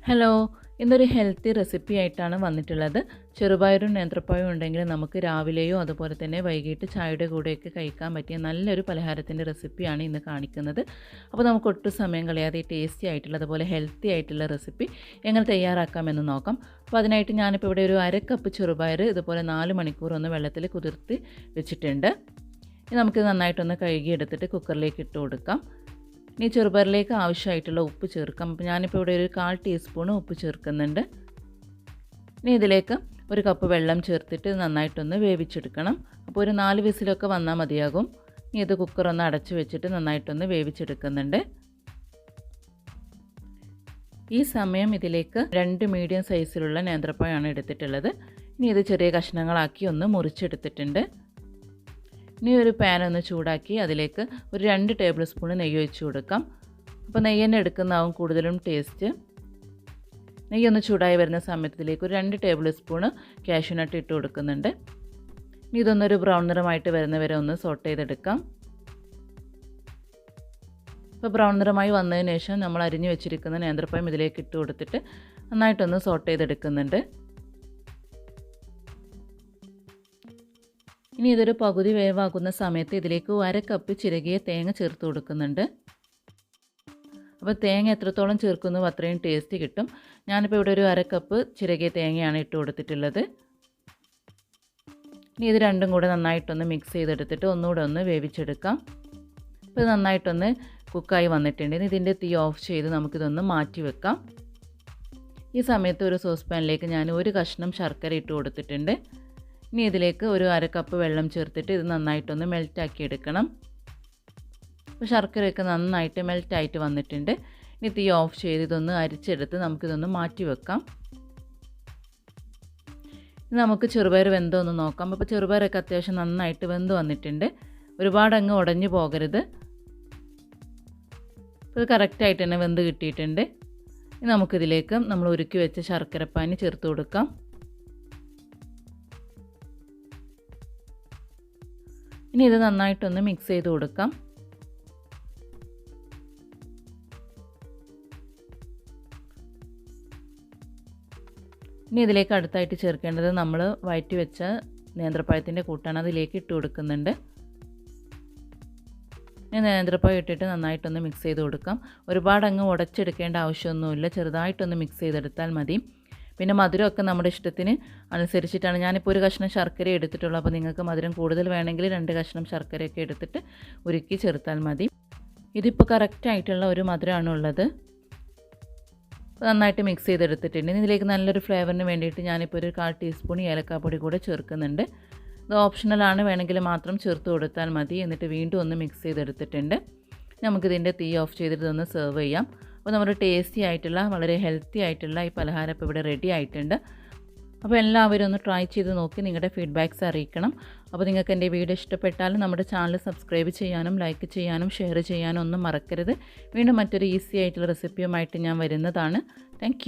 Hello, ഇന്നൊരു healthy recipe ആയിട്ടാണ് വന്നിട്ടുള്ളത്. ചെറുപയറും നേന്ത്രപ്പഴവും ഉണ്ടെങ്കിൽ നമുക്ക് രാവിലെയോ അതുപോലെ തന്നെ വൈകിട്ട് ചായയുടെ കൂടെയൊക്കെ കഴിക്കാൻ പറ്റിയ നല്ലൊരു പലഹാരത്തിൻ്റെ റെസിപ്പിയാണ് ഇന്ന് കാണിക്കുന്നത്. അപ്പോൾ നമുക്ക് ഒട്ടും സമയം കളയാതെ ടേസ്റ്റി ആയിട്ടുള്ള അതുപോലെ ഹെൽത്തി ആയിട്ടുള്ള റെസിപ്പി എങ്ങനെ തയ്യാറാക്കാമെന്ന് നോക്കാം. അപ്പോൾ അതിനായിട്ട് ഞാനിപ്പോൾ ഇവിടെ ഒരു 1/2 കപ്പ് ചെറുപയർ ഇതുപോലെ 4 മണിക്കൂർ ഒന്ന് വെള്ളത്തിൽ കുതിർത്തി വെച്ചിട്ടുണ്ട്. ഇനി നമുക്ക് നന്നായിട്ടൊന്ന് കഴുകിയെടുത്തിട്ട് കുക്കറിലേക്ക് ഇട്ട് കൊടുക്കാം. ഇനി ചെറുപയറിലേക്ക് ആവശ്യമായിട്ടുള്ള ഉപ്പ് ചേർക്കാം. അപ്പോൾ ഞാനിപ്പോൾ ഇവിടെ ഒരു 1/4 ടീസ്പൂൺ ഉപ്പ് ചേർക്കുന്നുണ്ട്. ഇനി ഇതിലേക്ക് 1 കപ്പ് വെള്ളം ചേർത്തിട്ട് നന്നായിട്ടൊന്ന് വേവിച്ചെടുക്കണം. അപ്പോൾ ഒരു 4 വിസിലൊക്കെ വന്നാൽ മതിയാകും. ഇനി ഇത് കുക്കറൊന്ന് അടച്ച് വെച്ചിട്ട് നന്നായിട്ടൊന്ന് വേവിച്ചെടുക്കുന്നുണ്ട്. ഈ സമയം ഇതിലേക്ക് 2 മീഡിയം സൈസിലുള്ള നേന്ത്രപ്പഴമാണ് എടുത്തിട്ടുള്ളത്. ഇനി ഇത് ചെറിയ കഷ്ണങ്ങളാക്കി ഒന്ന് മുറിച്ചെടുത്തിട്ടുണ്ട്. ഇനി ഒരു പാൻ ഒന്ന് ചൂടാക്കി അതിലേക്ക് ഒരു 2 ടേബിൾ സ്പൂൺ നെയ്യ് ഒഴിച്ച് കൊടുക്കാം. അപ്പോൾ നെയ്യ് തന്നെ എടുക്കുന്നതാവും കൂടുതലും ടേസ്റ്റ്. നെയ്യ് ഒന്ന് ചൂടായി വരുന്ന സമയത്തിലേക്ക് ഒരു 2 ടേബിൾ സ്പൂൺ കാഷ്യൂനട്ട് ഇട്ട് കൊടുക്കുന്നുണ്ട്. ഇനി ഇതൊന്നൊരു ബ്രൗൺ നിറമായിട്ട് വരുന്നവരെ ഒന്ന് സോട്ട് ചെയ്തെടുക്കാം. ഇപ്പോൾ ബ്രൗൺ നിറമായി വന്നതിന് ശേഷം നമ്മൾ അരിഞ്ഞു വെച്ചിരിക്കുന്ന നേന്ത്രപ്പഴം ഇതിലേക്ക് ഇട്ട് കൊടുത്തിട്ട് നന്നായിട്ടൊന്ന് സോട്ട് ചെയ്തെടുക്കുന്നുണ്ട്. ഇനി ഇതൊരു പകുതി വേവാകുന്ന സമയത്ത് ഇതിലേക്ക് 1/2 കപ്പ് ചിരകിയ തേങ്ങ ചേർത്ത് കൊടുക്കുന്നുണ്ട്. അപ്പോൾ തേങ്ങ എത്രത്തോളം ചേർക്കുന്നു അത്രയും ടേസ്റ്റ് കിട്ടും. ഞാനിപ്പോൾ ഇവിടെ ഒരു 1/2 കപ്പ് ചിരകിയ തേങ്ങയാണ് ഇട്ട് കൊടുത്തിട്ടുള്ളത്. ഇനി ഇത് രണ്ടും കൂടെ നന്നായിട്ടൊന്ന് മിക്സ് ചെയ്തെടുത്തിട്ട് ഒന്നുകൂടെ ഒന്ന് വേവിച്ചെടുക്കാം. ഇപ്പോൾ നന്നായിട്ടൊന്ന് കുക്കായി വന്നിട്ടുണ്ട്. ഇനി ഇതിൻ്റെ തീ ഓഫ് ചെയ്ത് നമുക്കിതൊന്ന് മാറ്റി വെക്കാം. ഈ സമയത്ത് ഒരു സോസ് പാനിലേക്ക് ഞാൻ 1 കഷ്ണം ശർക്കര ഇട്ട് കൊടുത്തിട്ടുണ്ട്. ഇനി ഇതിലേക്ക് ഒരു 1/2 കപ്പ് വെള്ളം ചേർത്തിട്ട് ഇത് നന്നായിട്ടൊന്ന് മെൽറ്റാക്കി എടുക്കണം. അപ്പോൾ ശർക്കരയൊക്കെ നന്നായിട്ട് മെൽറ്റായിട്ട് വന്നിട്ടുണ്ട്. ഇനി തീ ഓഫ് ചെയ്ത് ഇതൊന്ന് അരിച്ചെടുത്ത് നമുക്കിതൊന്ന് മാറ്റി വെക്കാം. ഇനി നമുക്ക് ചെറുപയർ വെന്തോന്ന് നോക്കാം. അപ്പോൾ ചെറുപയറൊക്കെ അത്യാവശ്യം നന്നായിട്ട് വെന്ത് വന്നിട്ടുണ്ട്. ഒരുപാട് അങ്ങ് ഉടഞ്ഞു പോകരുത്. അപ്പോൾ ഇത് കറക്റ്റായിട്ട് തന്നെ വെന്ത് കിട്ടിയിട്ടുണ്ട്. ഇനി നമുക്കിതിലേക്ക് നമ്മൾ ഉരുക്കി വെച്ച ശർക്കരപ്പാനി ചേർത്ത് കൊടുക്കാം. ഇനി ഇത് നന്നായിട്ടൊന്ന് മിക്സ് ചെയ്ത് കൊടുക്കാം. ഇനി ഇതിലേക്ക് അടുത്തായിട്ട് ചേർക്കേണ്ടത് നമ്മൾ വഴറ്റി വെച്ച നേന്ത്രപ്പഴത്തിൻ്റെ കൂട്ടാണ്. അതിലേക്ക് ഇട്ട് കൊടുക്കുന്നുണ്ട്. ഇനി നേന്ത്രപ്പഴം ഇട്ടിട്ട് നന്നായിട്ടൊന്ന് മിക്സ് ചെയ്ത് കൊടുക്കാം. ഒരുപാട് അങ്ങ് ഉടച്ചെടുക്കേണ്ട ആവശ്യമൊന്നുമില്ല. ചെറുതായിട്ടൊന്ന് മിക്സ് ചെയ്തെടുത്താൽ മതി. പിന്നെ മധുരമൊക്കെ നമ്മുടെ ഇഷ്ടത്തിന് അനുസരിച്ചിട്ടാണ്. ഞാനിപ്പോൾ 1 കഷ്ണം ശർക്കര എടുത്തിട്ടുള്ളൂ. അപ്പോൾ നിങ്ങൾക്ക് മധുരം കൂടുതൽ വേണമെങ്കിൽ 2 കഷ്ണം ശർക്കരയൊക്കെ എടുത്തിട്ട് ഉരുക്കി ചേർത്താൽ മതി. ഇതിപ്പോൾ കറക്റ്റായിട്ടുള്ള ഒരു മധുരമാണ് ഉള്ളത്. നന്നായിട്ട് മിക്സ് ചെയ്തെടുത്തിട്ടുണ്ട്. ഇതിലേക്ക് നല്ലൊരു ഫ്ലേവറിന് വേണ്ടിയിട്ട് ഞാനിപ്പോൾ ഒരു 1/4 ടീസ്പൂൺ ഏലക്കാപ്പൊടി കൂടെ ചേർക്കുന്നുണ്ട്. ഇത് ഓപ്ഷണലാണ്, വേണമെങ്കിൽ മാത്രം ചേർത്ത് കൊടുത്താൽ മതി. എന്നിട്ട് വീണ്ടും ഒന്ന് മിക്സ് ചെയ്തെടുത്തിട്ടുണ്ട്. നമുക്കിതിൻ്റെ തീ ഓഫ് ചെയ്തിട്ട് ഇതൊന്ന് സെർവ് ചെയ്യാം. അപ്പോൾ നമ്മുടെ ടേസ്റ്റി ആയിട്ടുള്ള വളരെ ഹെൽത്തി ആയിട്ടുള്ള ഈ പലഹാരം ഇപ്പോൾ ഇവിടെ റെഡി ആയിട്ടുണ്ട്. അപ്പോൾ എല്ലാവരും ഒന്ന് ട്രൈ ചെയ്ത് നോക്കി നിങ്ങളുടെ ഫീഡ്ബാക്ക്സ് അറിയിക്കണം. അപ്പോൾ നിങ്ങൾക്ക് എൻ്റെ വീഡിയോ ഇഷ്ടപ്പെട്ടാൽ നമ്മുടെ ചാനൽ സബ്സ്ക്രൈബ് ചെയ്യാനും ലൈക്ക് ചെയ്യാനും ഷെയർ ചെയ്യാനും ഒന്നും മറക്കരുത്. വീണ്ടും മറ്റൊരു ഈസി ആയിട്ടുള്ള റെസിപ്പിയുമായിട്ട് ഞാൻ വരുന്നതാണ്. താങ്ക്